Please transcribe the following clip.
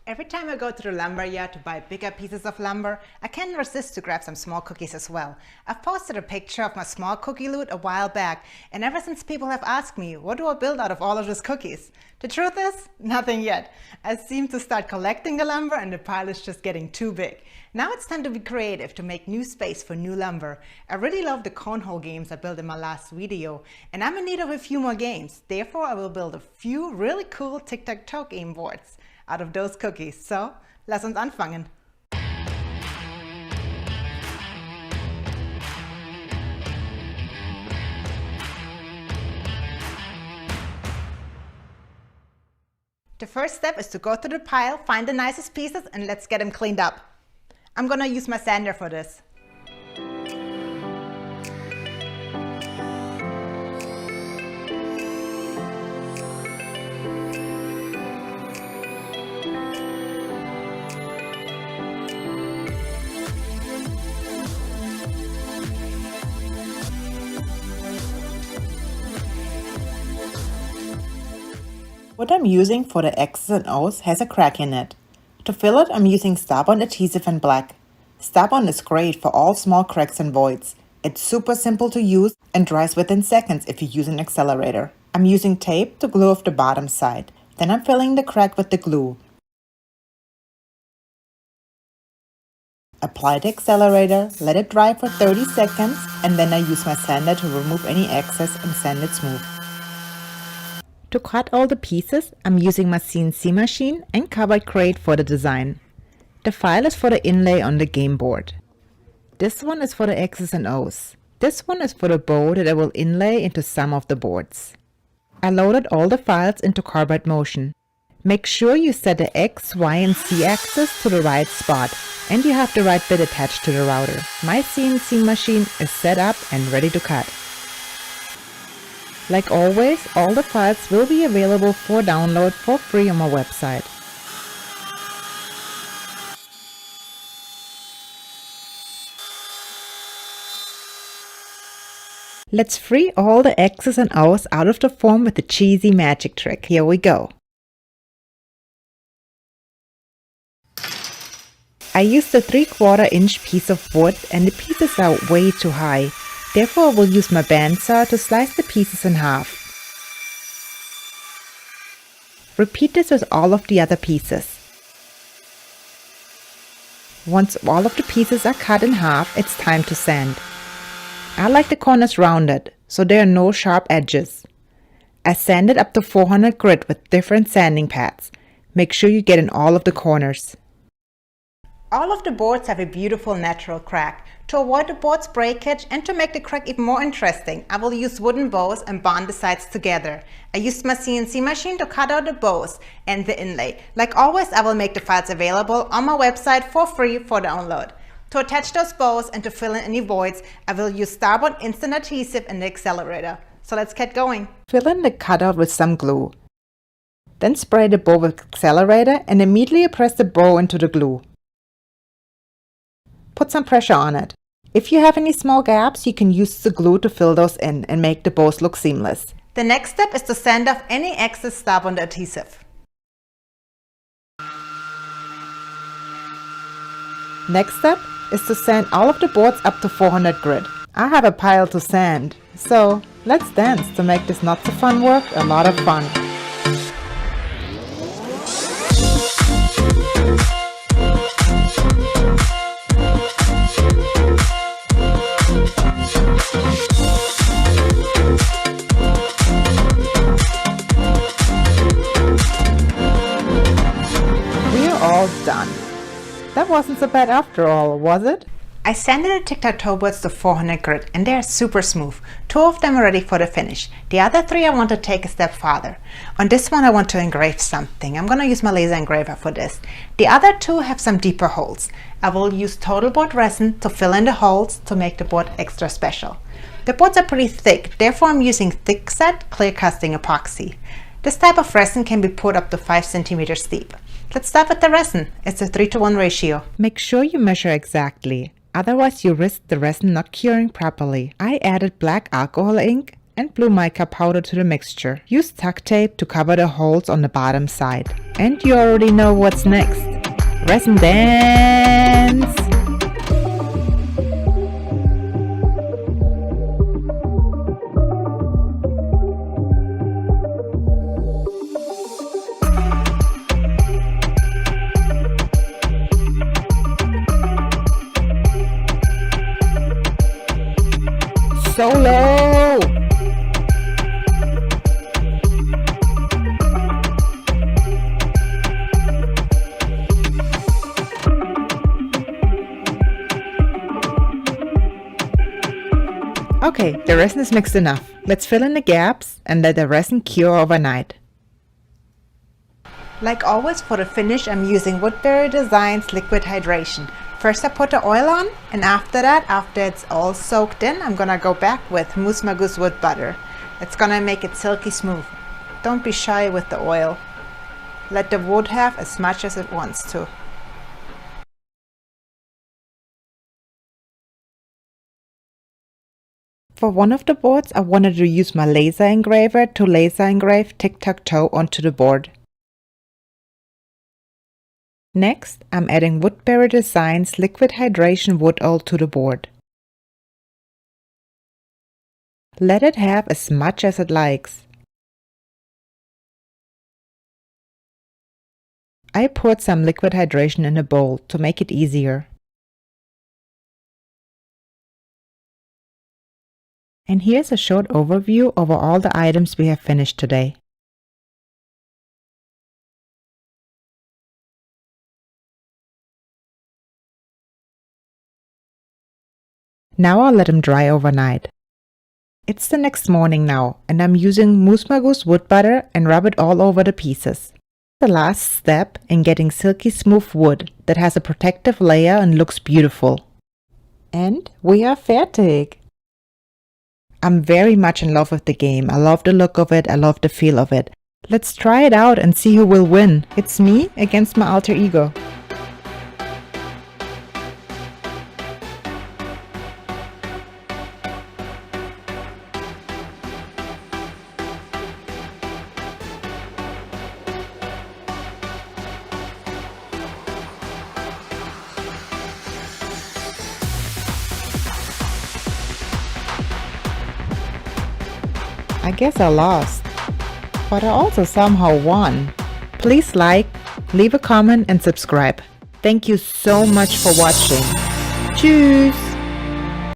Every time I go to the lumber yard to buy bigger pieces of lumber, I can't resist to grab some small cookies as well. I've posted a picture of my small cookie loot a while back, and ever since people have asked me, what do I build out of all of these cookies? The truth is, nothing yet. I seem to start collecting the lumber and the pile is just getting too big. Now it's time to be creative to make new space for new lumber. I really love the cornhole games I built in my last video, and I'm in need of a few more games. Therefore, I will build a few really cool tic-tac-toe game boards out of those cookies. So, lass uns anfangen. The first step is to go to the pile, find the nicest pieces, and let's get them cleaned up. I'm gonna use my sander for this. What I'm using for the X's and O's has a crack in it. To fill it, I'm using Starbond adhesive in black. Starbond is great for all small cracks and voids. It's super simple to use and dries within seconds if you use an accelerator. I'm using tape to glue off the bottom side. Then I'm filling the crack with the glue. Apply the accelerator, let it dry for 30 seconds, and then I use my sander to remove any excess and sand it smooth. To cut all the pieces, I'm using my CNC machine and carbide crate for the design. The file is for the inlay on the game board. This one is for the X's and O's. This one is for the bow that I will inlay into some of the boards. I loaded all the files into carbide motion. Make sure you set the X, Y, and Z axis to the right spot, and you have the right bit attached to the router. My CNC machine is set up and ready to cut. Like always, all the files will be available for download for free on my website. Let's free all the X's and O's out of the form with the cheesy magic trick. Here we go. I used a 3/4 inch piece of wood and the pieces are way too high. Therefore, I will use my bandsaw to slice the pieces in half. Repeat this with all of the other pieces. Once all of the pieces are cut in half, it's time to sand. I like the corners rounded, so there are no sharp edges. I sanded up to 400 grit with different sanding pads. Make sure you get in all of the corners. All of the boards have a beautiful natural crack. To avoid the board's breakage and to make the crack even more interesting, I will use wooden bows and bond the sides together. I used my CNC machine to cut out the bows and the inlay. Like always, I will make the files available on my website for free for download. To attach those bows and to fill in any voids, I will use Starbond instant adhesive and the accelerator. So let's get going. Fill in the cutout with some glue. Then spray the bow with accelerator and immediately press the bow into the glue. Put some pressure on it. If you have any small gaps, you can use the glue to fill those in and make the bows look seamless. The next step is to sand off any excess Starbond adhesive. Next step is to sand all of the boards up to 400 grit. I have a pile to sand, so let's dance to make this not so fun work a lot of fun. All done. That wasn't so bad after all, was it? I sanded the tic-tac-toe boards to 400 grit and they are super smooth. 2 of them are ready for the finish. The other 3 I want to take a step farther. On this one I want to engrave something. I'm going to use my laser engraver for this. The other 2 have some deeper holes. I will use total board resin to fill in the holes to make the board extra special. The boards are pretty thick, therefore I'm using thick-set clear casting epoxy. This type of resin can be poured up to 5 centimeters deep. Let's start with the resin. It's a 3:1 ratio. Make sure you measure exactly, otherwise you risk the resin not curing properly. I added black alcohol ink and blue mica powder to the mixture. Use tuck tape to cover the holes on the bottom side. And you already know what's next. Resin dance! Solo! Okay, the resin is mixed enough. Let's fill in the gaps and let the resin cure overnight. Like always, for the finish, I'm using Woodbury Designs Liquid Hydration. First I put the oil on, and after that, after it's all soaked in, I'm gonna go back with Moose Magoose Wood Butter. It's gonna make it silky smooth. Don't be shy with the oil. Let the wood have as much as it wants to. For one of the boards, I wanted to use my laser engraver to laser engrave tic-tac-toe onto the board. Next, I'm adding Woodbury Designs Liquid Hydration Wood Oil to the board. Let it have as much as it likes. I poured some liquid hydration in a bowl to make it easier. And here's a short overview over all the items we have finished today. Now I'll let them dry overnight. It's the next morning now, and I'm using Moose Magoose wood butter and rub it all over the pieces. The last step in getting silky smooth wood that has a protective layer and looks beautiful. And we are fertig! I'm very much in love with the game. I love the look of it, I love the feel of it. Let's try it out and see who will win. It's me against my alter ego. I guess I lost, but I also somehow won. Please like, leave a comment and subscribe. Thank you so much for watching. Tschüss!